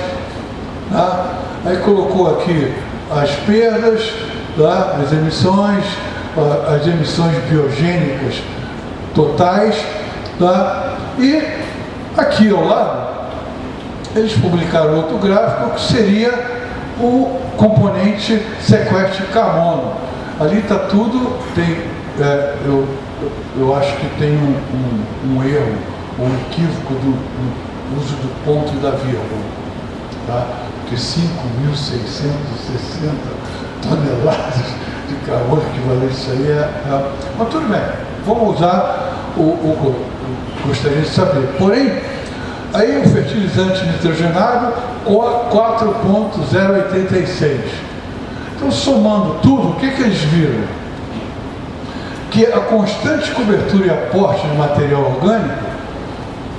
[SPEAKER 2] Tá? Aí colocou aqui as perdas, tá? As emissões biogênicas totais, tá? E aqui ao lado eles publicaram outro gráfico que seria o componente sequestro de carbono. Ali está tudo, eu acho que tem um erro, um equívoco do uso do ponto e da vírgula, tá? Porque 5.660 toneladas de carbono equivalente, isso aí mas tudo bem, vamos usar gostaria de saber. Porém, aí o fertilizante nitrogenado, 4,086. Então, somando tudo, o que eles viram? Que a constante cobertura e aporte de material orgânico,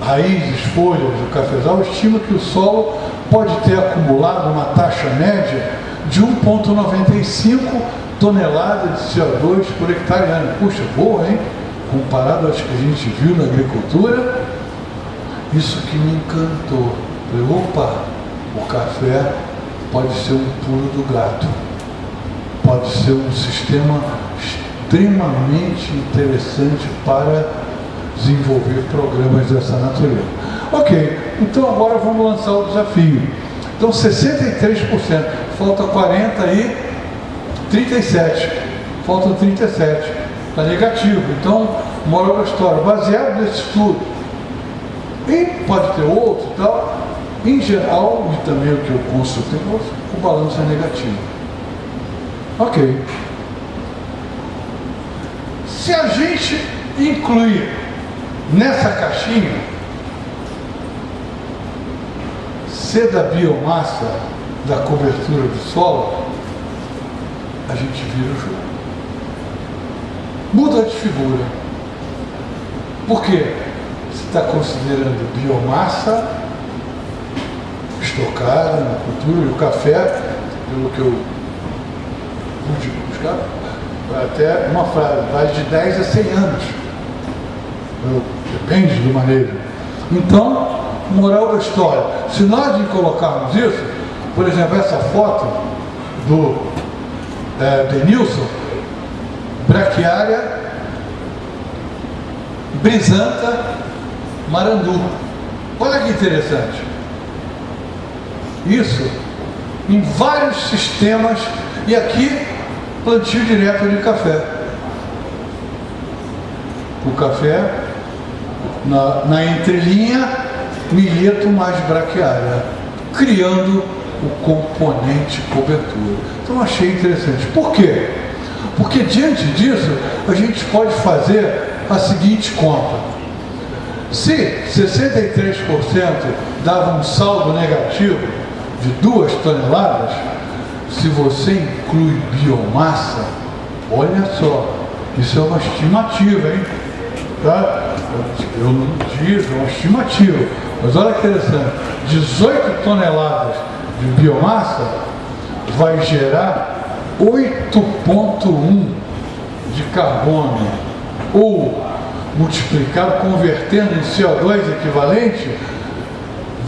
[SPEAKER 2] raízes, folhas do cafezal, estima que o solo pode ter acumulado uma taxa média de 1,95 toneladas de CO2 por hectare ano. Puxa, boa, hein? Comparado às que a gente viu na agricultura, isso que me encantou. Falei, opa, o café pode ser um pulo do gato. Pode ser um sistema extremamente interessante para desenvolver programas dessa natureza. Ok, então agora vamos lançar o desafio. Então 63%, falta 40 e 37, faltam 37, está negativo. Então, moral da história, baseado nesse estudo, e pode ter outro e tal, em geral, e também o que eu consultei, o balanço é negativo. Ok. Se a gente incluir nessa caixinha ser da biomassa da cobertura do solo, a gente vira o jogo. Muda de figura. Por quê? Você está considerando biomassa estocada na cultura, e o café, pelo que eu pude buscar, até uma frase, vai de 10 a 100 anos. Depende do manejo. Então, moral da história, se nós colocarmos isso, por exemplo, essa foto do Denilson, braquiária, brisanta, marandu. Olha que interessante. Isso em vários sistemas, e aqui plantio direto de café. O café na entrelinha, milheto mais braquiária, criando o componente cobertura. Então achei interessante. Por quê? Porque diante disso a gente pode fazer a seguinte conta. Se 63% dava um saldo negativo de 2 toneladas, se você inclui biomassa, olha só, isso é uma estimativa, hein? Tá? Eu não digo, é uma estimativa. Mas olha que interessante, 18 toneladas de biomassa vai gerar 8,1 de carbono, ou multiplicado, convertendo em CO2 equivalente,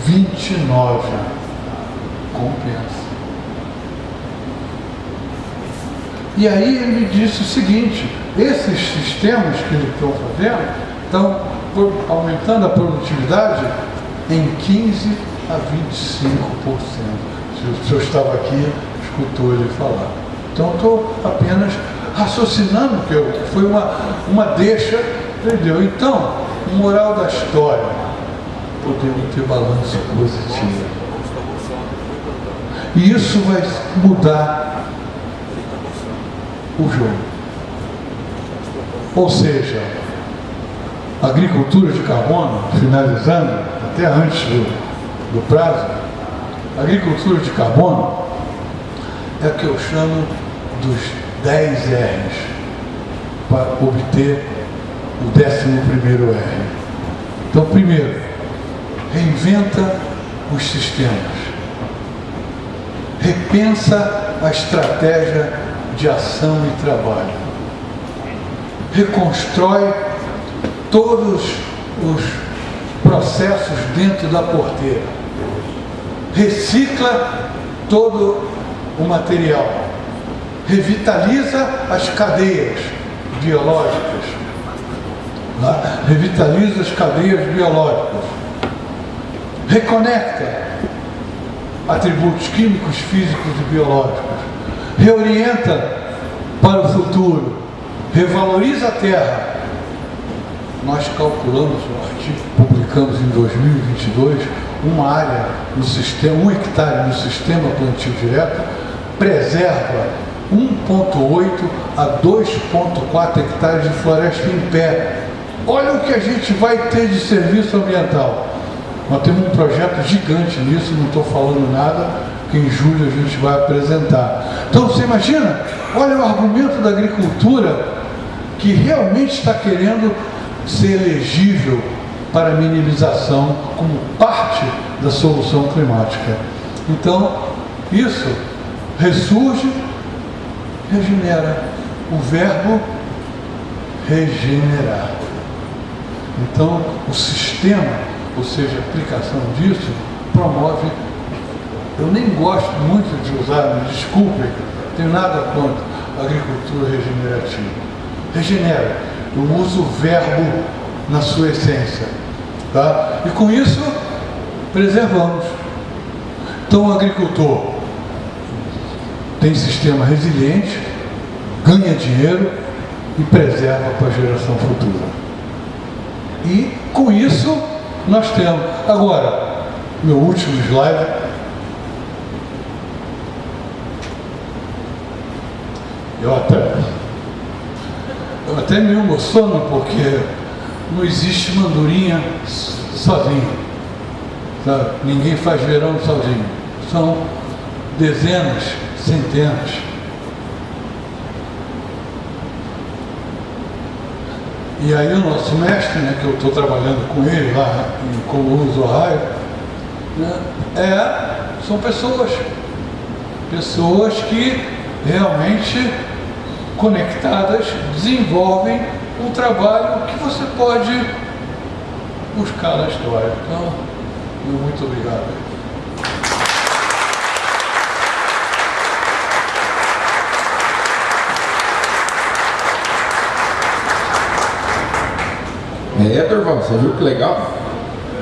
[SPEAKER 2] 29. Compensa. E aí ele me disse o seguinte: esses sistemas que eles estão fazendo estão aumentando a produtividade em 15 a 25%. Se o senhor estava aqui, escutou ele falar. Então estou apenas raciocinando, que foi uma deixa, entendeu? Então, moral da história, podemos ter balanço positivo. E isso vai mudar o jogo. Ou seja, a agricultura de carbono, finalizando, até antes do prazo, a agricultura de carbono é o que eu chamo dos 10 R's para obter o 11º R. Então, primeiro, reinventa os sistemas. Repensa a estratégia de ação e trabalho. Reconstrói todos os processos dentro da porteira. Recicla todo o material. Revitaliza as cadeias biológicas. Revitaliza as cadeias biológicas. Reconecta atributos químicos, físicos e biológicos. Reorienta para o futuro. Revaloriza a terra. Nós calculamos no artigo que publicamos em 2022, uma área no sistema, 1 hectare no sistema plantio direto, preserva 1,8 a 2,4 hectares de floresta em pé. Olha o que a gente vai ter de serviço ambiental. Nós temos um projeto gigante nisso, não estou falando nada, que em julho a gente vai apresentar. Então você imagina, olha o argumento da agricultura que realmente está querendo ser elegível para a minimização como parte da solução climática. Então, isso ressurge, regenera. O verbo regenerar. Então, o sistema, ou seja, a aplicação disso, promove. Eu nem gosto muito de usar, me desculpem, não tenho nada contra a agricultura regenerativa. Regenera. Eu uso o verbo na sua essência. Tá? E com isso, preservamos. Então, o agricultor tem sistema resiliente, ganha dinheiro e preserva para a geração futura. E com isso, nós temos. Agora, meu último slide. eu até me emociono porque não existe mandurinha sozinho, sabe? Ninguém faz verão sozinho. São dezenas, centenas. E aí o nosso mestre, né, que eu estou trabalhando com ele lá em Columbus, Ohio, né, são pessoas que realmente conectadas desenvolvem um trabalho que você pode buscar na história. Então, muito obrigado.
[SPEAKER 3] Durval, você viu que legal?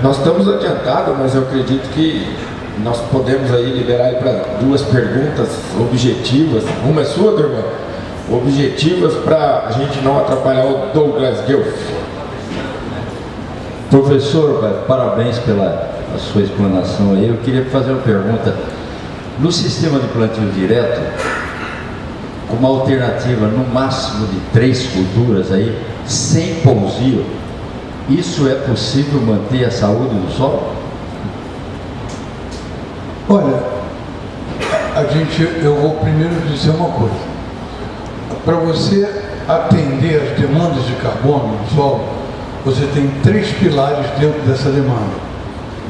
[SPEAKER 3] Nós estamos adiantados, mas eu acredito que nós podemos aí liberar aí para duas perguntas objetivas. Uma é sua, Durval? Objetivas para a gente não atrapalhar o Douglas Guelph.
[SPEAKER 4] Professor, parabéns pela sua explanação aí. Eu queria fazer uma pergunta. No sistema de plantio direto, com uma alternativa no máximo de 3 culturas aí, sem pousio, isso é possível manter a saúde do solo?
[SPEAKER 2] Olha, eu vou primeiro dizer uma coisa. Para você atender as demandas de carbono no solo, você tem 3 pilares dentro dessa demanda: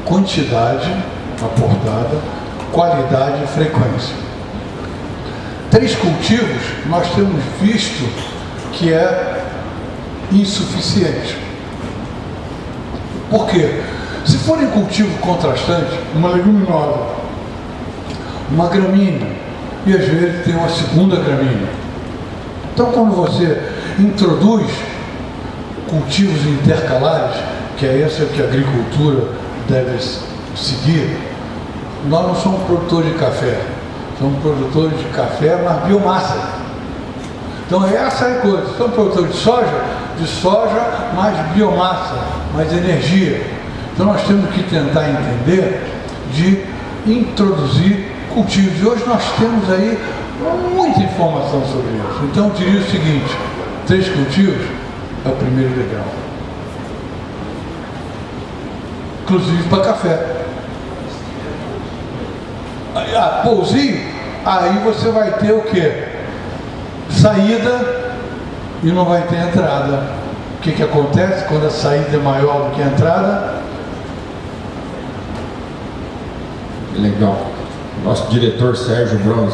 [SPEAKER 2] quantidade aportada, qualidade e frequência. 3 cultivos nós temos visto que é insuficiente. Por quê? Se forem cultivo contrastante, uma leguminosa, uma gramínea, e às vezes tem uma segunda gramínea. Então, quando você introduz cultivos intercalares, que é essa que a agricultura deve seguir, nós não somos produtores de café, somos produtores de café, mas biomassa. Então, essa é a coisa. Somos produtores de soja, mais biomassa, mais energia. Então, nós temos que tentar entender de introduzir cultivos. E hoje nós temos aí muita informação sobre isso. Então, eu diria o seguinte: 3 cultivos é o primeiro degrau. Inclusive para café. Pousinho, aí você vai ter o quê? Saída e não vai ter entrada. O que acontece quando a saída é maior do que a entrada?
[SPEAKER 3] Legal. Nosso diretor Sérgio Bronze.